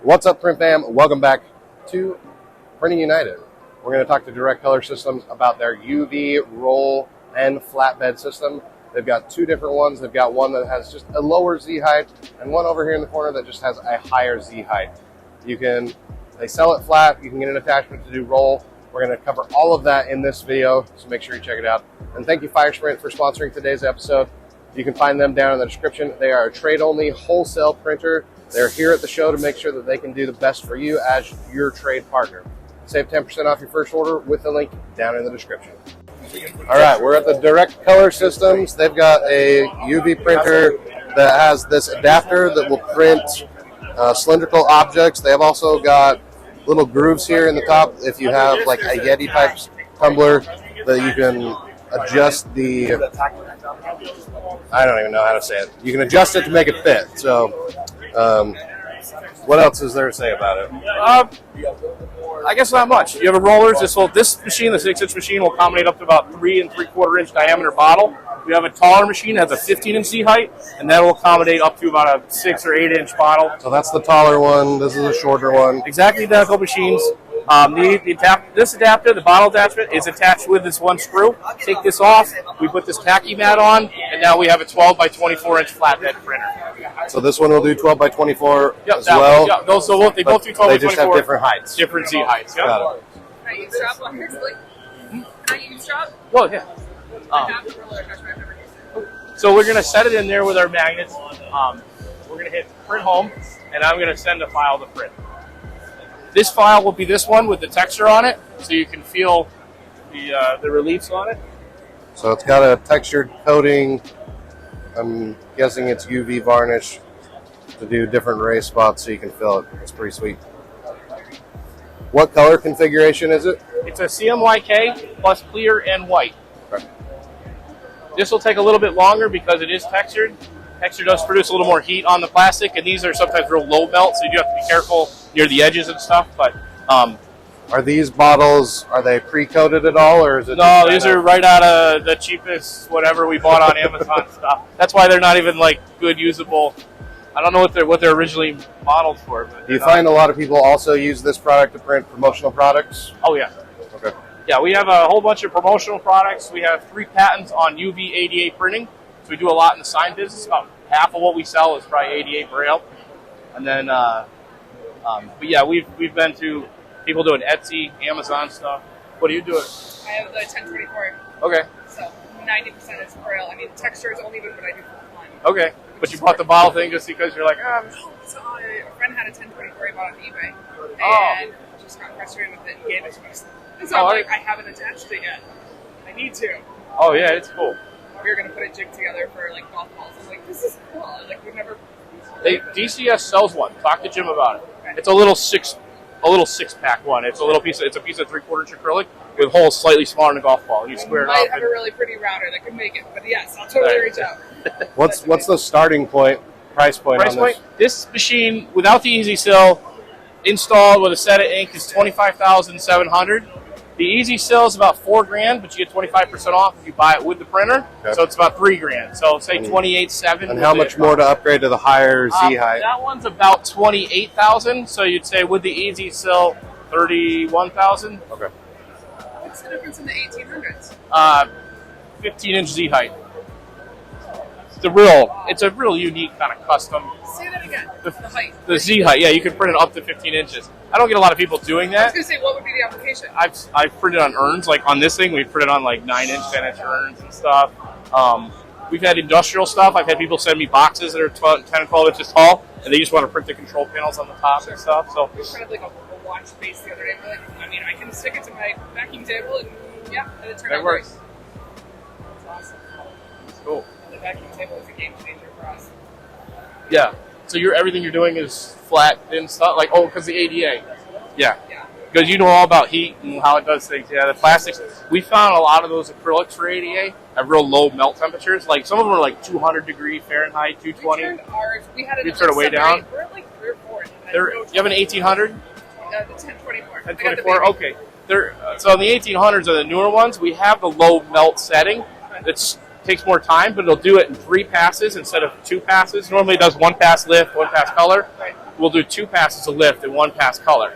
What's up, Print Fam? Welcome back to Printing United. We're going to talk to Direct Color Systems about their UV roll and flatbed system. They've got two different ones. They've got one that has just a lower Z height and one over here in the corner that just has a higher Z height. They sell it flat. You can get an attachment to do roll. We're going to cover all of that in this video, so make sure you check it out. And thank you, Firesprint, for sponsoring today's episode. You can find them down in the description. They are a trade-only wholesale printer. They're here at the show to make sure that they can do the best for you as your trade partner. Save 10% off your first order with the link down in the description. All right, we're at the Direct Color Systems. They've got a UV printer that has this adapter that will print cylindrical objects. They have also got little grooves here in the top if you have like a Yeti type tumbler that you can adjust the, I don't even know how to say it. You can adjust it to make it fit. So what else is there to say about it? I guess not much. You have a rollers. This machine, the 6-inch machine, will accommodate up to about 3 3/4 inch diameter bottle. You have a taller machine that has a 15-inch Z height, and that will accommodate up to about a 6 or 8 inch bottle. So that's the taller one. This is a shorter one. Exactly identical machines. This adapter, the bottle attachment, is attached with this one screw. Take this off. We put this tacky mat on, and now we have a 12 by 24 inch flatbed printer. So this one will do 12 by 24 yep, as well? Yeah, they both do 12 by 24. They just have different heights. Different Z heights. Yep. Got it. Can I use strap on this? Can I use strap? Well, yeah. I have the roller attachment. I've never used it. So we're going to set it in there with our magnets. We're going to hit print home, and I'm going to send a file to print. This file will be this one with the texture on it, so you can feel the reliefs on it. So it's got a textured coating. I'm guessing it's UV varnish to do different ray spots so you can feel it. It's pretty sweet. What color configuration is it? It's a CMYK plus clear and white. Okay. This will take a little bit longer because it is textured. Texture does produce a little more heat on the plastic, and these are sometimes real low melt, so you do have to be careful near the edges and stuff. But are these bottles, are they pre-coated at all, or is it? No, these are right out of the cheapest whatever we bought on Amazon stuff. That's why they're not even like good usable. I don't know what they're originally modeled for. But do you find a lot of people also use this product to print promotional products? Oh yeah. Okay. Yeah, we have a whole bunch of promotional products. We have 3 patents on UV ADA printing. So we do a lot in the sign business. About half of what we sell is probably ADA braille. And then, but yeah, we've been to people doing Etsy, Amazon stuff. What are you doing? I have the 1024. Okay. So 90% is braille. I mean, texture is only what I do for fun. Okay. But you bought the bottle thing just because you're like, So a friend had a 1024 he bought on eBay. Oh. And just got frustrated with it and gave it to me. And so I haven't attached it yet. I need to. Oh yeah, it's cool. We were going to put a jig together for like golf balls. I'm like, this is cool. Like, we've never. DCS sells one. Talk to Jim about it. Okay. It's a little 6-pack one. It's a piece of 3/4 inch acrylic with holes slightly smaller than a golf ball. You square it I up. have a really pretty router that could make it, but yes, I'll totally reach out. What's the starting price point on this? This machine without the Easy Sill, installed with a set of ink, is $25,700. The Easy Sill is about $4,000, but you get 25% off if you buy it with the printer. Okay. So it's about $3,000. So say $28,700. And how much more to upgrade to the higher Z height? That one's about $28,000. So you'd say with the Easy Sill, $31,000. Okay. What's the difference in the 1800s? 15-inch Z height. It's a real unique kind of custom. Say that again. The height. The Z height, yeah, you can print it up to 15 inches. I don't get a lot of people doing that. I was going to say, what would be the application? I've printed on urns, like on this thing, we printed on like 9-inch, 10-inch urns and stuff. We've had industrial stuff. I've had people send me boxes that are 10 and 12 inches tall, and they just want to print the control panels on the top and stuff. So we printed like a watch face the other day. We're like, I mean, I can stick it to my vacuum table, and yeah, and it turned out great. Works. That's awesome. It's cool. The vacuum table is a game changer for us. Yeah. So everything you're doing is flat and stuff, like because the ADA. Yeah. Because you know all about heat and how it does things. Yeah, the plastics. We found a lot of those acrylics for ADA at real low melt temperatures. Like some of them are like 200 degree Fahrenheit, 220. We turned ours. We had it sort of way down. We're at like 3 or 4. You have an 1800? The 1024. 1024. Okay. So in the 1800s are the newer ones. We have the low melt setting. That takes more time, but it'll do it in 3 passes instead of 2 passes. Normally it does 1 pass lift, 1 pass color. Right. we'll do 2 passes of lift and 1 pass color,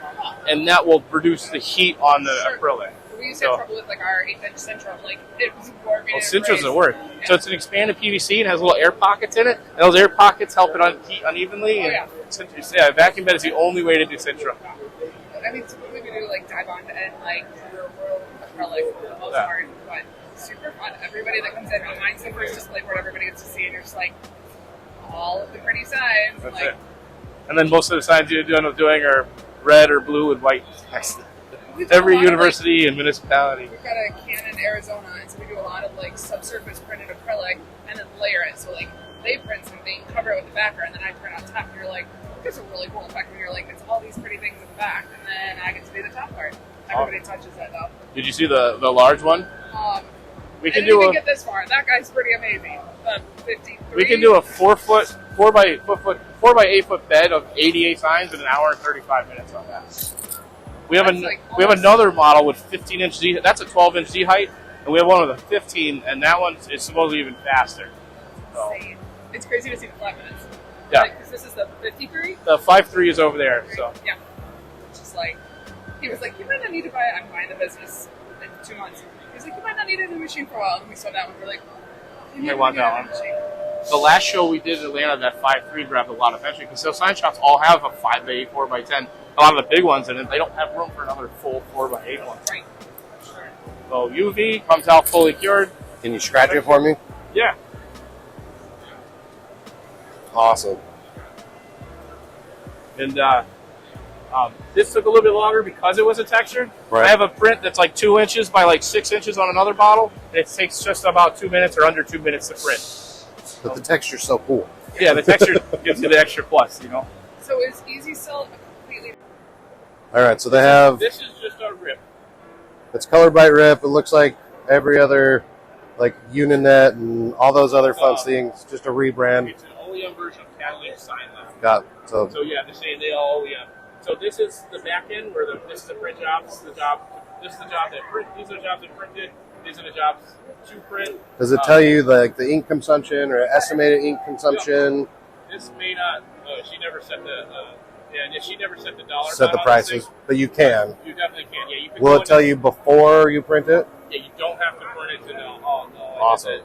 and that will reduce the heat on the acrylic. We used to have trouble with like our 1/8" Central, like it was warping. Well, Central doesn't work. Yeah. So it's an expanded PVC and has little air pockets in it, and those air pockets help it heat unevenly. Oh, yeah, vacuum bed is the only way to do Central. I mean, typically we do like dye bond and like acrylic for the most part, but super fun. Everybody that comes in, mine's the first display board everybody gets to see, and you're just like all of the pretty signs. That's like, it. And then most of the signs you end up doing are red or blue and white text. Every university and municipality. We've got a Canon Arizona, and so we do a lot of like subsurface printed acrylic and then layer it. So like they print something, cover it with the backer, and then I print on top. And you're like, it's a really cool effect when you're like, it's all these pretty things in the back, and then I get to do the top part. Everybody touches that though. Did you see the large one? We can I didn't do even get this far. That guy's pretty amazing. The 53. We can do a 4 by 8 foot bed of 88 signs in an hour and 35 minutes on that. We have we have another model with 15-inch Z. That's a 12-inch Z height, and we have one with a 15, and that one is supposedly even faster. So. It's crazy to see the flatbeds. Yeah. Because this is the 53. The 5.3 is over there. So. Yeah. It's just like he was like, you might not need to buy it. I'm buying the business in 2 months. He's like, you might not need a new machine for a while. And we saw that one. We're like, I want that one. The last show we did in Atlanta, that 5.3 grabbed a lot of attention because those sign shops all have a 5x8, 4x10. A lot of the big ones, and they don't have room for another full 4x8 one. Right. Sure. So UV comes out fully cured. Can you scratch it for me? Yeah. Awesome. And this took a little bit longer because it was a textured. Right. I have a print that's like 2 inches by like 6 inches on another bottle. It takes just about 2 minutes or under 2 minutes to print. But the texture's so cool. Yeah, the texture gives you the extra plus, you know. So is Easy Cell completely? All right, so they have. This is just a rip. It's color by rip. It looks like every other, like Uninet and all those other fun things. Just a rebrand. It's an OEM version of Catalina Sign Lab. Got so yeah, they're saying they all OEM. So this is the back end where this is the print job. This is the job. This is the job that print. These are the jobs that printed. These are the jobs to print. Does it tell you like the ink consumption or estimated ink consumption? This may not. She never set the. She never set the dollar. Set the prices, but you can. You definitely can. Yeah, you can. Will it tell you before you print it? Yeah, you don't have to print it to know. Oh no! Awesome.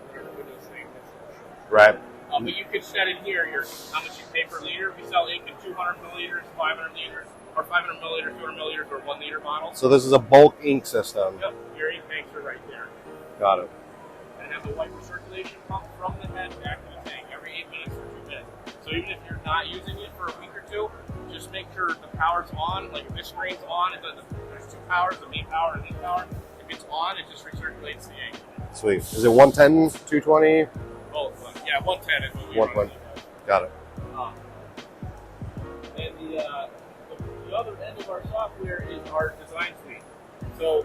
Right. But you could set in here how much you pay per liter. We sell ink in 200 milliliters, 500 liters, or 500 milliliters, 200 milliliters, or 1 liter bottles. So this is a bulk ink system. Yep. Your ink tanks are right there. Got it. And it has a wiper circulation pump from the head back to the tank every 8 minutes for 2 minutes. So even if you're not using it for a week or two, just make sure the power's on. Like if this screen's on, there's 2 powers, the main power and the power. If it's on, it just recirculates the ink. Sweet. Is it 110, 220? Both. Yeah, 110 is what we 110. Got it. And the other end of our software is our design suite. So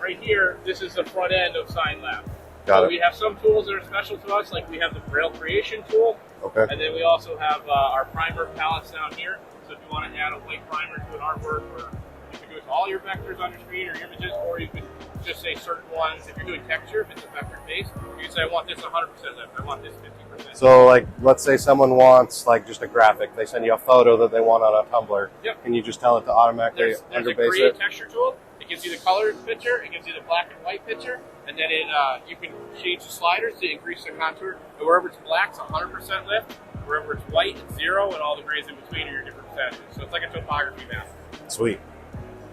right here, this is the front end of Sign Lab. Got it. We have some tools that are special to us, like we have the Braille creation tool. Okay. And then we also have our primer palettes down here. So if you want to add a white primer to an artwork, or you can do it to all your vectors on your screen or images, or you can just say certain ones. If you're doing texture, if it's a vector base, you can say, I want this 100% lift, I want this 50%. So, like, let's say someone wants, like, just a graphic. They send you a photo that they want on a Tumblr. Yep. Can you just tell it to automatically there's a underbase create it? texture tool. It gives you the color picture, it gives you the black and white picture, and then you can change the sliders to increase the contour. And wherever it's black, it's 100% lift. Wherever it's white, it's 0, and all the grays in between are your different percentages. So it's like a topography map. Sweet.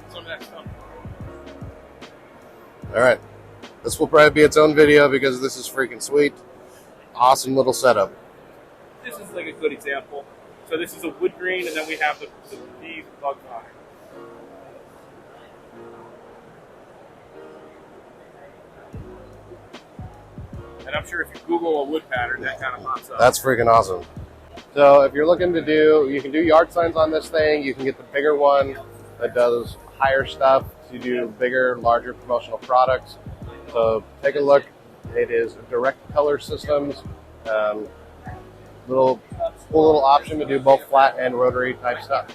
Some of that stuff. All right. This will probably be its own video because this is freaking sweet. Awesome little setup. This is like a good example. So this is a wood grain, and then we have the bees and bugs on it. And I'm sure if you Google a wood pattern, that kind of pops up. That's freaking awesome. So if you're looking to you can do yard signs on this thing. You can get the bigger one that does higher stuff. So you do bigger, larger promotional products. So take a look. It is Direct Color Systems. Cool little option to do both flat and rotary type stuff.